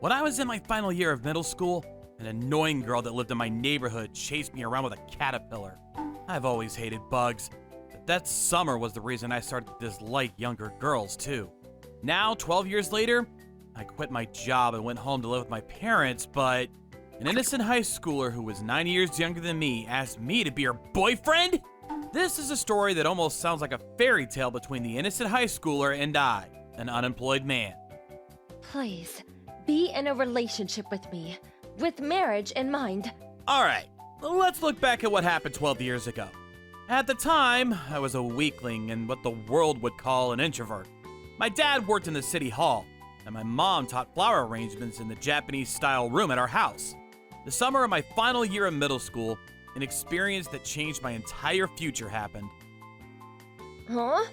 When I was in my final year of middle school, an annoying girl that lived in my neighborhood chased me around with a caterpillar. I've always hated bugs, but that summer was the reason I started to dislike younger girls too. Now, 12 years later, I quit my job and went home to live with my parents, but an innocent high schooler who was 9 years younger than me asked me to be her boyfriend? This is a story that almost sounds like a fairy tale between the innocent high schooler and I, an unemployed man. Please, be in a relationship with me, with marriage in mind. Alright, let's look back at what happened 12 years ago. At the time, I was a weakling and what the world would call an introvert. My dad worked in the city hall, and my mom taught flower arrangements in the Japanese-style room at our house. The summer of my final year of middle school, an experience that changed my entire future happened. Huh?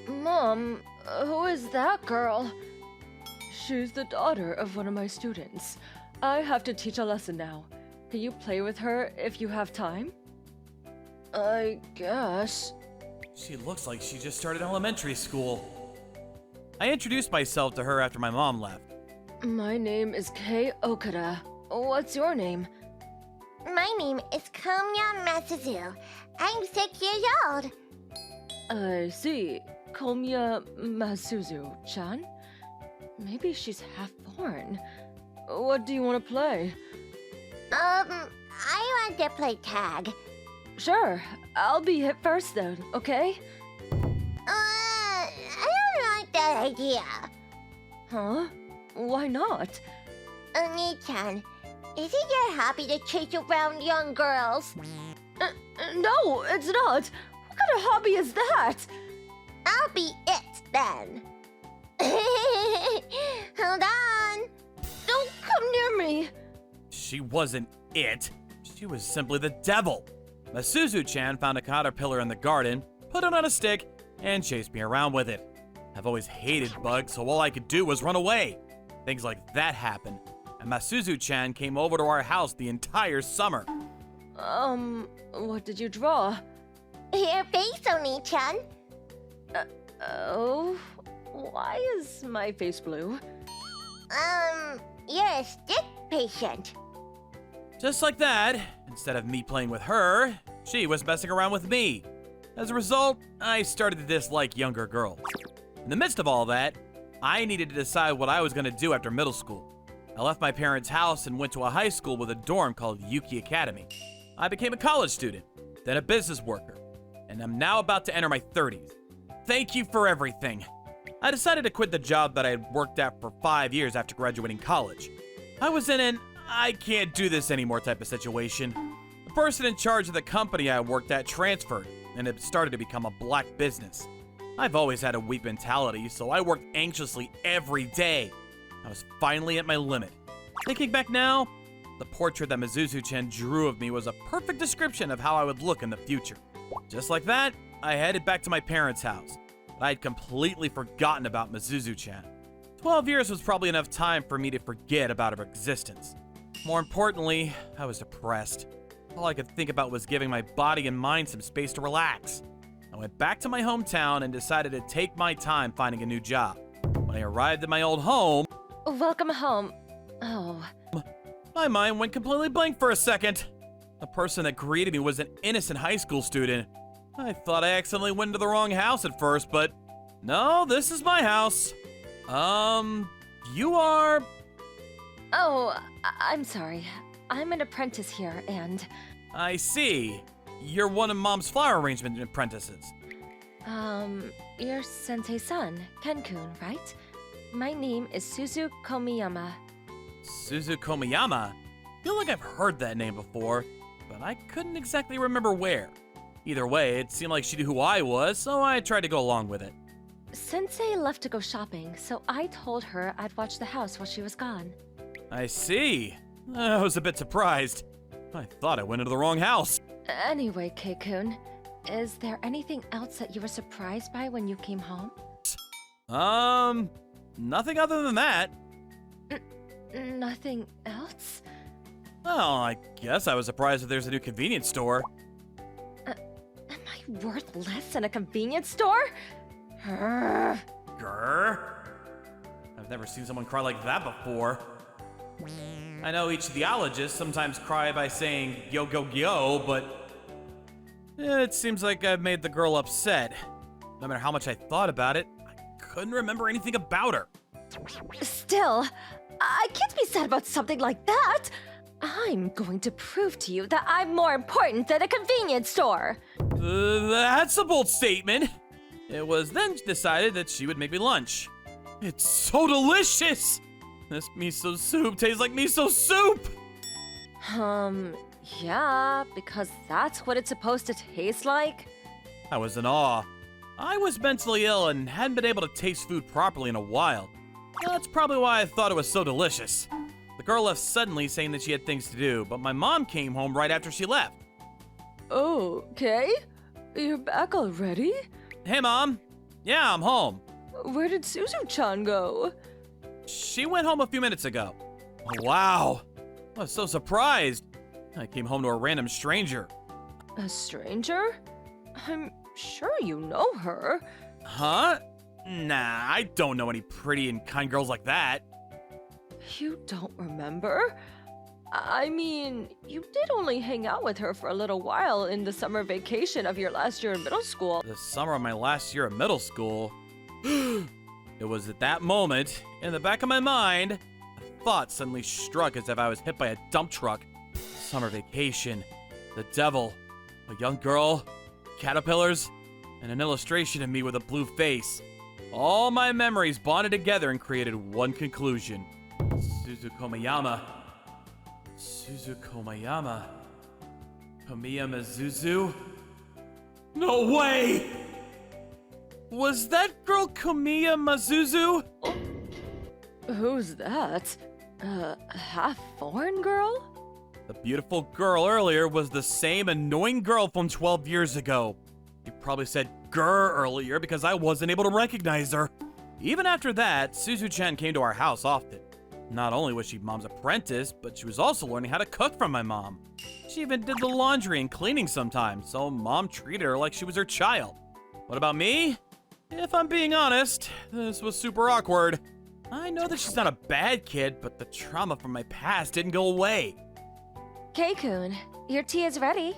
Mom, who is that girl? She's the daughter of one of my students. I have to teach a lesson now. Can you play with her if you have time? I guess. She looks like she just started elementary school. I introduced myself to her after my mom left. My name is Kei Okada. What's your name? My name is Komiya Matsuzu. I'm 6 years old. I see. Komiya Masuzu-chan? Maybe she's half-born. What do you want to play? I want to play tag. Sure, I'll be hit first then, okay? I don't like that idea. Huh? Why not? Oni-chan, is it your hobby to chase around young girls? No, it's not. What kind of hobby is that? I'll be it then. Hold on. Don't come near me. She wasn't it. She was simply the devil. Masuzu-chan found a caterpillar in the garden, put it on a stick, and chased me around with it. I've always hated bugs, so all I could do was run away. Things like that happened, and Masuzu-chan came over to our house the entire summer. What did you draw? Your face, Oni-chan. Oh? Why is my face blue? You're a stick patient. Just like that, instead of me playing with her, she was messing around with me. As a result, I started to dislike younger girls. In the midst of all that, I needed to decide what I was going to do after middle school. I left my parents' house and went to a high school with a dorm called Yuki Academy. I became a college student, then a business worker, and I'm now about to enter my 30s. Thank you for everything. I decided to quit the job that I had worked at for 5 years after graduating college. I was in an I can't do this anymore type of situation. The person in charge of the company I worked at transferred, and it started to become a black business. I've always had a weak mentality, so I worked anxiously every day. I was finally at my limit. Thinking back now, the portrait that Masuzu-chan drew of me was a perfect description of how I would look in the future. Just like that, I headed back to my parents' house. I had completely forgotten about Masuzu-chan. 12 years was probably enough time for me to forget about her existence. More importantly, I was depressed. All I could think about was giving my body and mind some space to relax. I went back to my hometown and decided to take my time finding a new job. When I arrived at my old home, Welcome home. Oh. my mind went completely blank for a second. The person that greeted me was an innocent high school student. I thought I accidentally went into the wrong house at first, but no, this is my house. You are... Oh, I'm sorry. I'm an apprentice here, and... I see. You're one of Mom's flower arrangement apprentices. You're Sensei-san, Ken-kun, right? My name is Suzu Komiyama. Suzu Komiyama? I feel like I've heard that name before, but I couldn't exactly remember where. Either way, it seemed like she knew who I was, so I tried to go along with it. Sensei left to go shopping, so I told her I'd watch the house while she was gone. I see. I was a bit surprised. I thought I went into the wrong house. Anyway, Kei-kun, is there anything else that you were surprised by when you came home? Nothing other than that. Nothing else? Well, I guess I was surprised that there's a new convenience store. Am I worth less than a convenience store? Grr. I've never seen someone cry like that before. I know ichthyologists sometimes cry by saying yo go yo, but it seems like I've made the girl upset. No matter how much I thought about it, I couldn't remember anything about her. Still, I can't be sad about something like that. I'm going to prove to you that I'm more important than a convenience store. That's a bold statement. It was then decided that she would make me lunch. It's so delicious! This miso soup tastes like miso soup! Yeah, because that's what it's supposed to taste like. I was in awe. I was mentally ill and hadn't been able to taste food properly in a while. That's probably why I thought it was so delicious. The girl left suddenly saying that she had things to do, but my mom came home right after she left. Okay, you're back already? Hey, Mom. Yeah, I'm home. Where did Suzu-chan go? She went home a few minutes ago. Oh, wow. I was so surprised. I came home to a random stranger. A stranger? I'm sure you know her. Huh? Nah, I don't know any pretty and kind girls like that. You don't remember? I mean, you did only hang out with her for a little while in the summer vacation of your last year in middle school. The summer of my last year at middle school. It was at that moment, in the back of my mind, a thought suddenly struck as if I was hit by a dump truck. Summer vacation, the devil, a young girl, caterpillars, and an illustration of me with a blue face. All my memories bonded together and created one conclusion. Suzukomayama. Suzukomayama. Komiyama Zuzu? No way! Was that girl Komiya Mazuzu? Who's that? Half foreign girl? The beautiful girl earlier was the same annoying girl from 12 years ago. You probably said "grr" earlier because I wasn't able to recognize her. Even after that, Suzu-chan came to our house often. Not only was she Mom's apprentice, but she was also learning how to cook from my mom. She even did the laundry and cleaning sometimes, so Mom treated her like she was her child. What about me? If I'm being honest, this was super awkward. I know that she's not a bad kid, but the trauma from my past didn't go away. Kei-kun, your tea is ready.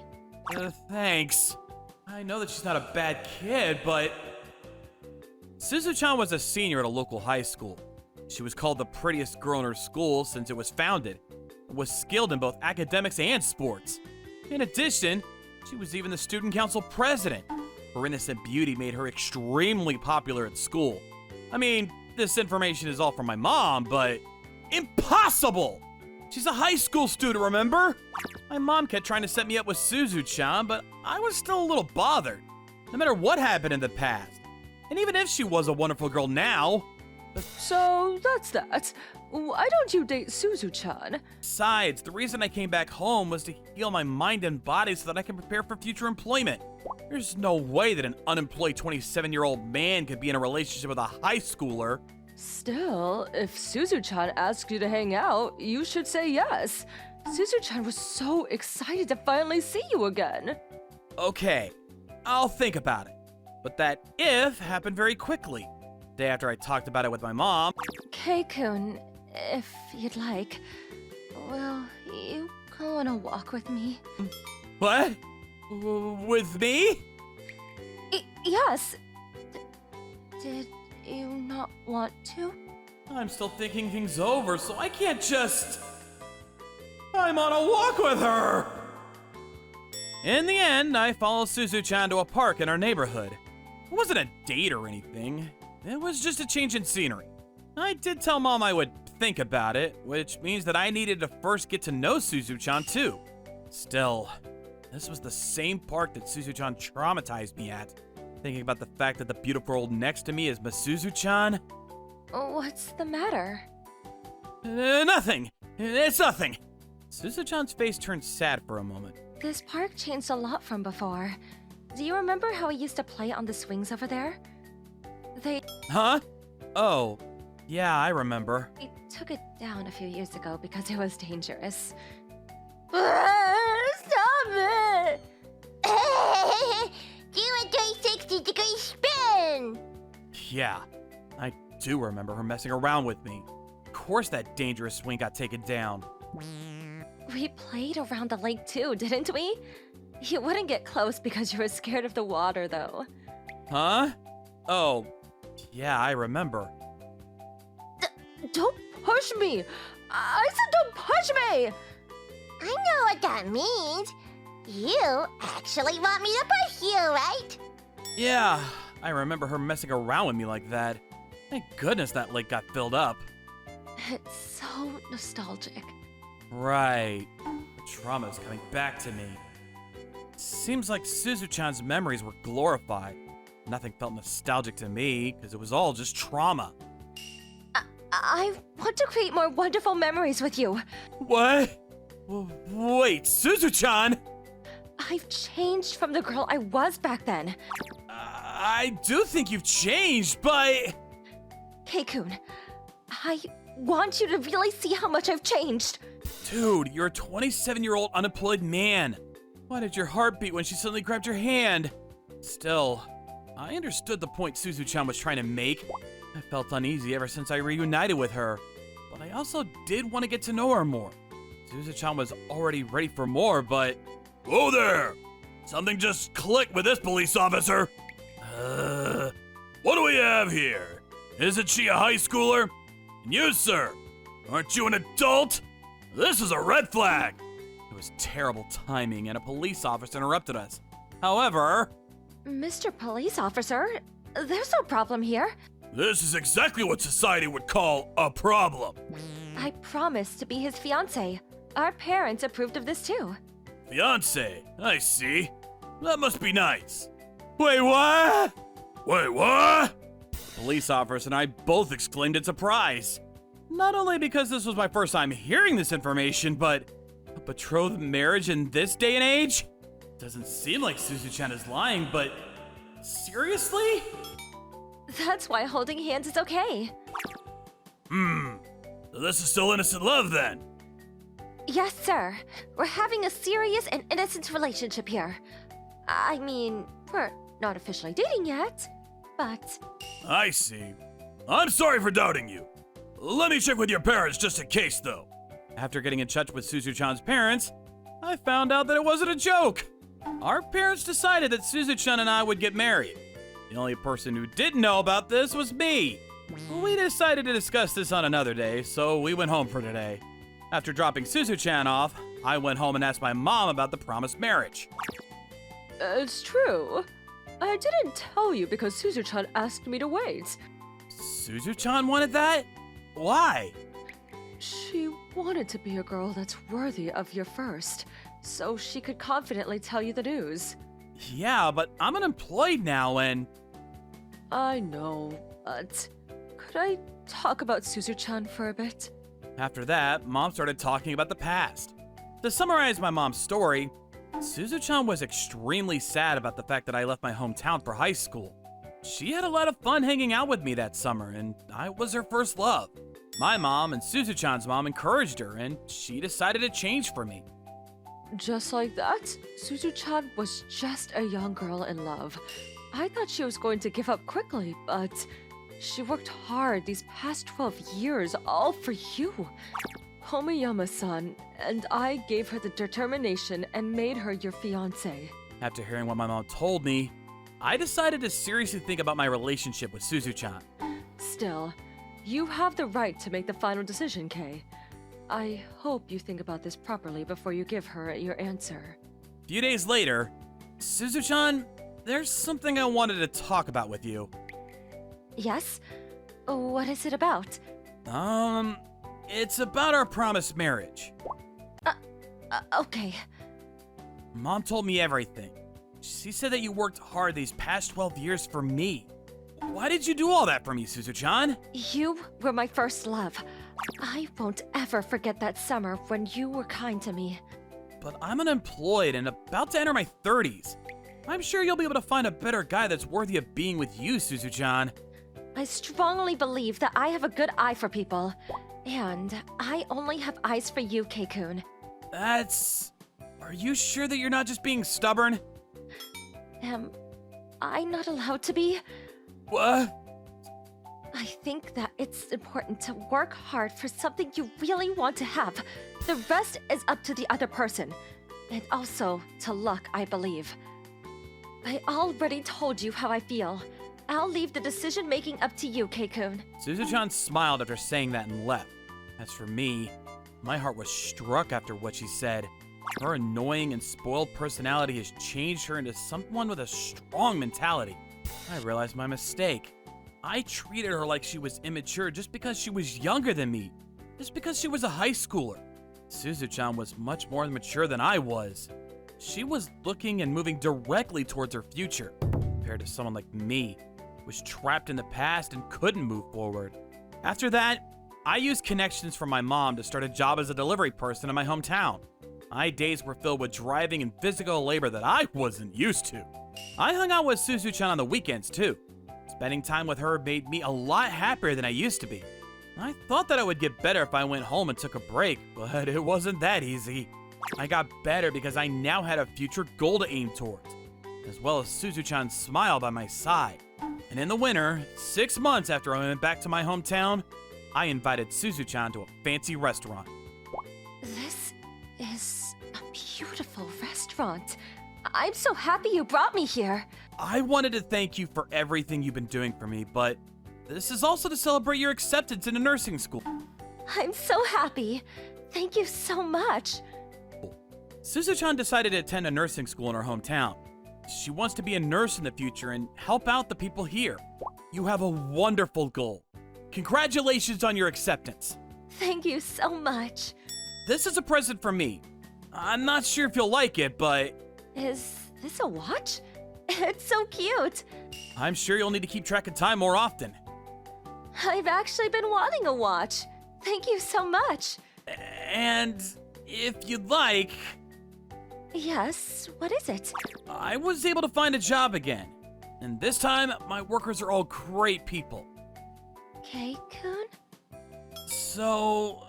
Thanks. I know that she's not a bad kid, but... Suzu-chan was a senior at a local high school. She was called the prettiest girl in her school since it was founded, and was skilled in both academics and sports. In addition, she was even the student council president. Her innocent beauty made her extremely popular at school. I mean, this information is all from my mom, but impossible! She's a high school student, remember? My mom kept trying to set me up with Suzu-chan, but I was still a little bothered, no matter what happened in the past. And even if she was a wonderful girl now... So, that's that. Why don't you date Suzu-chan? Besides, the reason I came back home was to heal my mind and body so that I can prepare for future employment. There's no way that an unemployed 27-year-old man could be in a relationship with a high schooler. Still, if Suzu-chan asks you to hang out, you should say yes. Suzu-chan was so excited to finally see you again. Okay, I'll think about it. But that "if" happened very quickly. Day after I talked about it with my mom. Kei-kun, if you'd like, will you go on a walk with me? What? With me? Yes. Did you not want to? I'm still thinking things over, so I can't just... I'm on a walk with her! In the end, I followed Suzu-chan to a park in our neighborhood. It wasn't a date or anything. It was just a change in scenery. I did tell Mom I would think about it, which means that I needed to first get to know Suzu-chan too. Still, this was the same park that Suzu-chan traumatized me at. Thinking about the fact that the beautiful girl next to me is Masuzu-chan. What's the matter? Nothing. It's nothing. Suzu-chan's face turned sad for a moment. This park changed a lot from before. Do you remember how we used to play on the swings over there? Huh? Oh, yeah, I remember. We took it down a few years ago because it was dangerous. Stop it! Do a 360-degree spin! Yeah, I do remember her messing around with me. course that dangerous swing got taken down. We played around the lake too, didn't we? You wouldn't get close because you were scared of the water, though. Huh? Oh, yeah, I remember. Don't push me! I said don't push me! I know what that means. You actually want me to push you, right? Yeah, I remember her messing around with me like that. Thank goodness that lake got filled up. It's so nostalgic. Right. The trauma's coming back to me. Seems like Suzu-chan's memories were glorified. Nothing felt nostalgic to me, because it was all just trauma. I want to create more wonderful memories with you. What? Wait, Suzu-chan? I've changed from the girl I was back then. I do think you've changed, but... Kei-kun, I want you to really see how much I've changed. Dude, you're a 27-year-old unemployed man. Why did your heart beat when she suddenly grabbed your hand? Still, I understood the point Suzu-chan was trying to make. I felt uneasy ever since I reunited with her, but I also did want to get to know her more. Suzu-chan was already ready for more, but... Whoa there! Something just clicked with this police officer. What do we have here? Isn't she a high schooler? And you, sir, aren't you an adult? This is a red flag. It was terrible timing, and a police officer interrupted us. However... Mr. Police Officer, there's no problem here. This is exactly what society would call a problem. I promised to be his fiancé. Our parents approved of this too. Fiancé, I see. That must be nice. Wait, what? Wait, what? The police officer and I both exclaimed in surprise. Not only because this was my first time hearing this information, but a betrothed marriage in this day and age? Doesn't seem like Suzu-chan is lying, but seriously? That's why holding hands is okay. So this is still innocent love then? Yes, sir. We're having a serious and innocent relationship here. I mean, we're not officially dating yet, but... I see. I'm sorry for doubting you. Let me check with your parents just in case, though. After getting in touch with Suzu-chan's parents, I found out that it wasn't a joke. Our parents decided that Suzu-chan and I would get married. The only person who didn't know about this was me. We decided to discuss this on another day, so we went home for today. After dropping Suzu-chan off, I went home and asked my mom about the promised marriage. It's true. I didn't tell you because Suzu-chan asked me to wait. Suzu-chan wanted that? Why? She wanted to be a girl that's worthy of your first, so she could confidently tell you the news. Yeah, but I'm unemployed now and... I know, but could I talk about Suzu-chan for a bit? After that, Mom started talking about the past. To summarize my mom's story, Suzu-chan was extremely sad about the fact that I left my hometown for high school. She had a lot of fun hanging out with me that summer, and I was her first love. My mom and Suzu-chan's mom encouraged her, and she decided to change for me. Just like that, Suzu-chan was just a young girl in love. I thought she was going to give up quickly, but she worked hard these past 12 years, all for you. Homiyama-san and I gave her the determination and made her your fiancé. After hearing what my mom told me, I decided to seriously think about my relationship with Suzu-chan. Still, you have the right to make the final decision, Kei. I hope you think about this properly before you give her your answer. A few days later, Suzu-chan, there's something I wanted to talk about with you. Yes? What is it about? It's about our promised marriage. Okay. Mom told me everything. She said that you worked hard these past 12 years for me. Why did you do all that for me, Suzu-chan? You were my first love. I won't ever forget that summer when you were kind to me. But I'm unemployed and about to enter my 30s. I'm sure you'll be able to find a better guy that's worthy of being with you, Suzu-chan. I strongly believe that I have a good eye for people. And I only have eyes for you, Kei-kun. Are you sure that you're not just being stubborn? Am I not allowed to be? What? I think that it's important to work hard for something you really want to have. The rest is up to the other person. And also to luck, I believe. I already told you how I feel. I'll leave the decision-making up to you, Kei-kun. Suzu-chan smiled after saying that and left. As for me, my heart was struck after what she said. Her annoying and spoiled personality has changed her into someone with a strong mentality. I realized my mistake. I treated her like she was immature just because she was younger than me. Just because she was a high schooler. Suzu-chan was much more mature than I was. She was looking and moving directly towards her future, compared to someone like me, who was trapped in the past and couldn't move forward. After that, I used connections from my mom to start a job as a delivery person in my hometown. My days were filled with driving and physical labor that I wasn't used to. I hung out with Suzu-chan on the weekends too. Spending time with her made me a lot happier than I used to be. I thought that I would get better if I went home and took a break, but it wasn't that easy. I got better because I now had a future goal to aim towards, as well as Suzu-chan's smile by my side. And in the winter, 6 months after I went back to my hometown, I invited Suzu-chan to a fancy restaurant. This is a beautiful restaurant. I'm so happy you brought me here. I wanted to thank you for everything you've been doing for me, but this is also to celebrate your acceptance into nursing school. I'm so happy. Thank you so much. Suzu-chan decided to attend a nursing school in her hometown. She wants to be a nurse in the future and help out the people here. You have a wonderful goal. Congratulations on your acceptance. Thank you so much. This is a present from me. I'm not sure if you'll like it, but Is this a watch? It's so cute. I'm sure you'll need to keep track of time more often. I've actually been wanting a watch. Thank you so much. And if you'd like, Yes, what is it? I was able to find a job again. And this time, my workers are all great people. Kei-kun? So,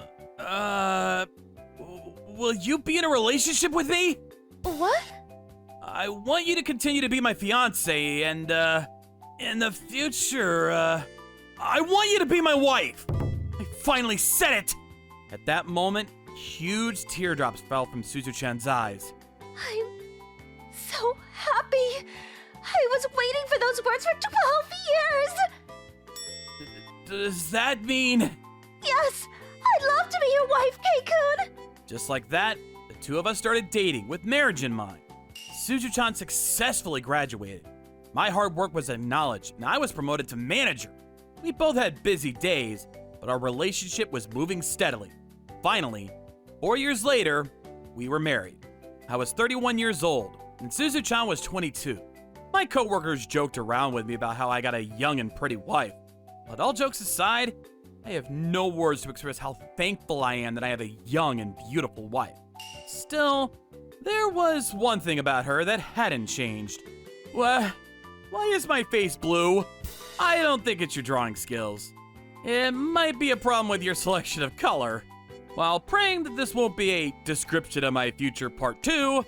will you be in a relationship with me? What? I want you to continue to be my fiance, and, in the future, I want you to be my wife! I finally said it! At that moment, huge teardrops fell from Suzu-chan's eyes. I'm so happy. I was waiting for those words for 12 years. Does that mean... Yes, I'd love to be your wife, Kei-kun. Just like that, the two of us started dating with marriage in mind. Suzu-chan successfully graduated. My hard work was acknowledged, and I was promoted to manager. We both had busy days, but our relationship was moving steadily. Finally, 4 years later, we were married. I was 31 years old, and Suzu-chan was 22. My coworkers joked around with me about how I got a young and pretty wife. But all jokes aside, I have no words to express how thankful I am that I have a young and beautiful wife. Still, there was one thing about her that hadn't changed. Why is my face blue? I don't think it's your drawing skills. It might be a problem with your selection of color. While praying that this won't be a description of my future part 2,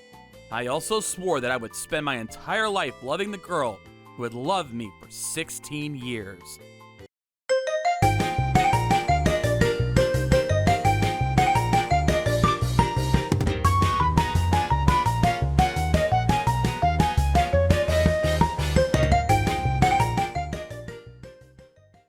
I also swore that I would spend my entire life loving the girl who had loved me for 16 years.